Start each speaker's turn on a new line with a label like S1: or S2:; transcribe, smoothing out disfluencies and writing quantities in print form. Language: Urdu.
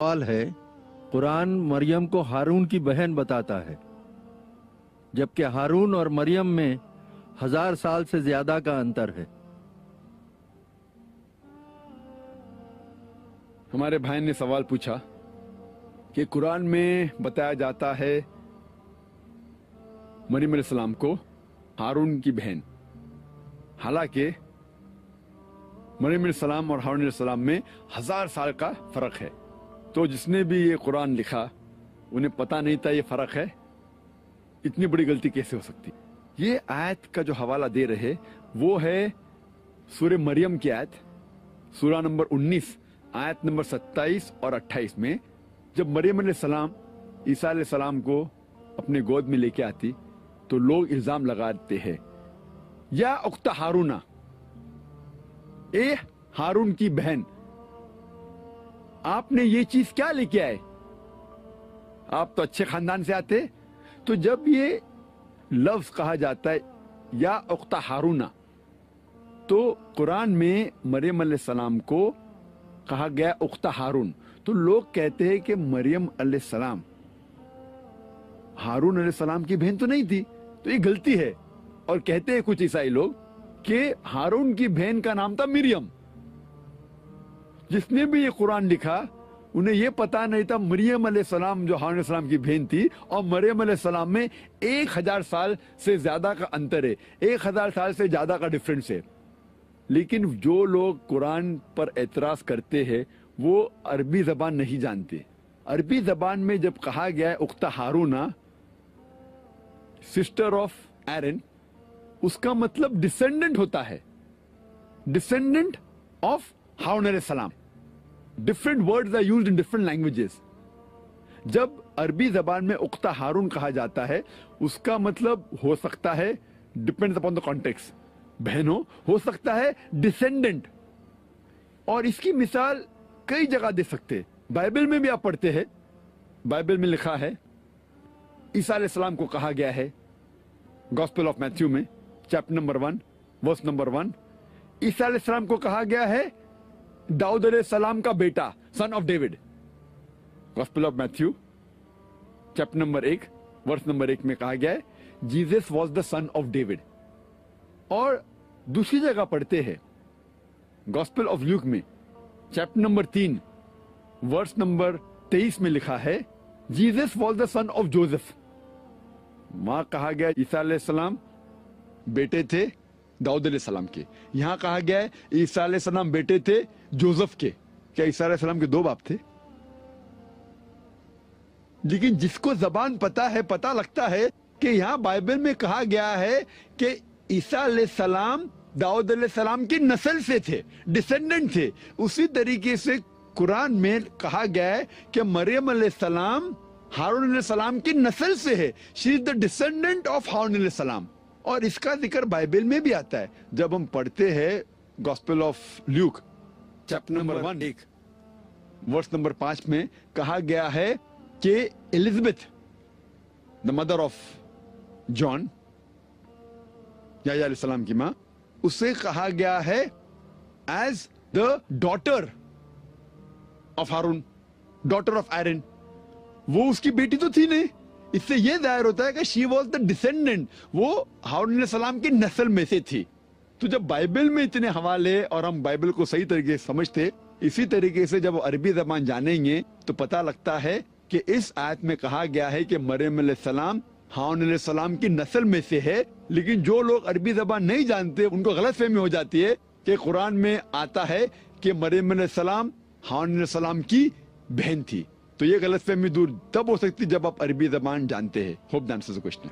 S1: سوال ہے، قرآن مریم کو ہارون کی بہن بتاتا ہے، جبکہ ہارون اور مریم میں 1000 سال سے زیادہ کا انتر ہے۔
S2: ہمارے بھائی نے سوال پوچھا کہ قرآن میں بتایا جاتا ہے مریم علیہ السلام کو ہارون کی بہن، حالانکہ مریم علیہ السلام اور ہارون علیہ السلام میں 1000 سال کا فرق ہے۔ تو جس نے بھی یہ قرآن لکھا انہیں پتہ نہیں تھا یہ فرق ہے، اتنی بڑی غلطی کیسے ہو سکتی؟ یہ آیت کا جو حوالہ دے رہے وہ ہے سورہ مریم کی آیت، سورہ نمبر 19 آیت نمبر 27 اور 28 میں، جب مریم علیہ السلام عیسیٰ علیہ السلام کو اپنے گود میں لے کے آتی تو لوگ الزام لگاتے ہیں، یا اخت ہارون، اے ہارون کی بہن، آپ نے یہ چیز کیا لے کے آئے؟ آپ تو اچھے خاندان سے آتے۔ تو جب یہ لفظ کہا جاتا ہے یا اخت ہارون، تو قرآن میں مریم علیہ السلام کو کہا گیا اخت ہارون، تو لوگ کہتے ہیں کہ مریم علیہ السلام ہارون علیہ السلام کی بہن تو نہیں تھی، تو یہ غلطی ہے۔ اور کہتے ہیں کچھ عیسائی لوگ کہ ہارون کی بہن کا نام تھا مریم۔ جس نے بھی یہ قرآن لکھا انہیں یہ پتا نہیں تھا مریم علیہ السلام جو ہارون علیہ السلام کی بہن تھی، اور مریم علیہ السلام میں 1000 سال سے زیادہ کا انتر ہے، 1000 سال سے زیادہ کا ڈفرنس ہے۔ لیکن جو لوگ قرآن پر اعتراض کرتے ہیں وہ عربی زبان نہیں جانتے۔ عربی زبان میں جب کہا گیا ہے اخت ہارون، سسٹر آف ایرن، اس کا مطلب ڈسینڈنٹ ہوتا ہے، ڈسینڈنٹ آف ہارون علیہ السلام۔ Different words are used in different languages. جب عربی زبان میں اخت ہارون کہا جاتا ہے اس کا مطلب ہو سکتا ہے ڈپینڈز اپون دا کانٹیکسٹ، بہن ہو سکتا ہے ڈسینڈنٹ، اور اس کی مثال کئی جگہ دے سکتے۔ بائبل میں بھی آپ پڑھتے ہیں، بائبل میں لکھا ہے عیسیٰ علیہ السلام کو کہا گیا ہے گاسپل آف میتھیو میں چیپٹر نمبر 1 ورس نمبر 1، عیسیٰ علیہ السلام کو کہا گیا ہے داؤد علیہ السلام کا بیٹا، son of David. Gospel of Matthew chapter number 1 verse number 1 میں کہا گیا ہے Jesus was the son of David. اور دوسری جگہ پڑھتے ہیں گاسپل آف لیوک میں چیپٹر نمبر 3 ورس نمبر 23 میں لکھا ہے Jesus was the son of Joseph. وہاں کہا گیا عیسیٰ علیہ السلام بیٹے تھے داؤد علیہ السلام کے، یہاں کہا گیا ہے عیسیٰ علیہ السلام بیٹے تھے جوزف کے۔ کیا عیسیٰ علیہ السلام کے 2 باپ تھے؟ لیکن جس کو زبان پتا ہے، پتا لگتا ہے کہ یہاں بائبل میں کہا گیا ہے کہ عیسیٰ علیہ السلام داؤد علیہ السلام کی نسل سے تھے، ڈسینڈنٹ تھے۔ اسی طریقے سے قرآن میں کہا گیا ہے کہ مریم علیہ السلام ہارون علیہ السلام کی نسل سے ہے، شی از دا ڈسینڈنٹ آف ہارون علیہ السلام۔ اور اس کا ذکر بائبل میں بھی آتا ہے، جب ہم پڑھتے ہیں gospel of Luke chapter number 1 verse number 5 میں کہا گیا ہے کہ Elizabeth the mother of John, Yahya علیہ السلام کی ماں، اسے کہا گیا ہے as the daughter of Haroon, daughter of Aaron. وہ اس کی بیٹی تو تھی نہیں، اس سے یہ ظاہر ہوتا ہے کہ شی واز دا ڈسینڈنٹ، وہ ہارون علیہ السلام کی نسل میں سے تھی۔ تو جب بائبل میں اتنے حوالے اور ہم بائبل کو صحیح طریقے سے سمجھتے، اسی طریقے سے جب عربی زبان جانیں گے تو پتہ لگتا ہے کہ اس آیت میں کہا گیا ہے کہ مریم علیہ السلام ہارون علیہ السلام کی نسل میں سے ہے۔ لیکن جو لوگ عربی زبان نہیں جانتے ان کو غلط فہمی ہو جاتی ہے کہ قرآن میں آتا ہے کہ مریم علیہ السلام ہارون علیہ السلام کی بہن تھی۔ تو یہ غلط فہمی دور تب ہو سکتی جب آپ عربی زبان جانتے ہیں۔ Hope that answers the question.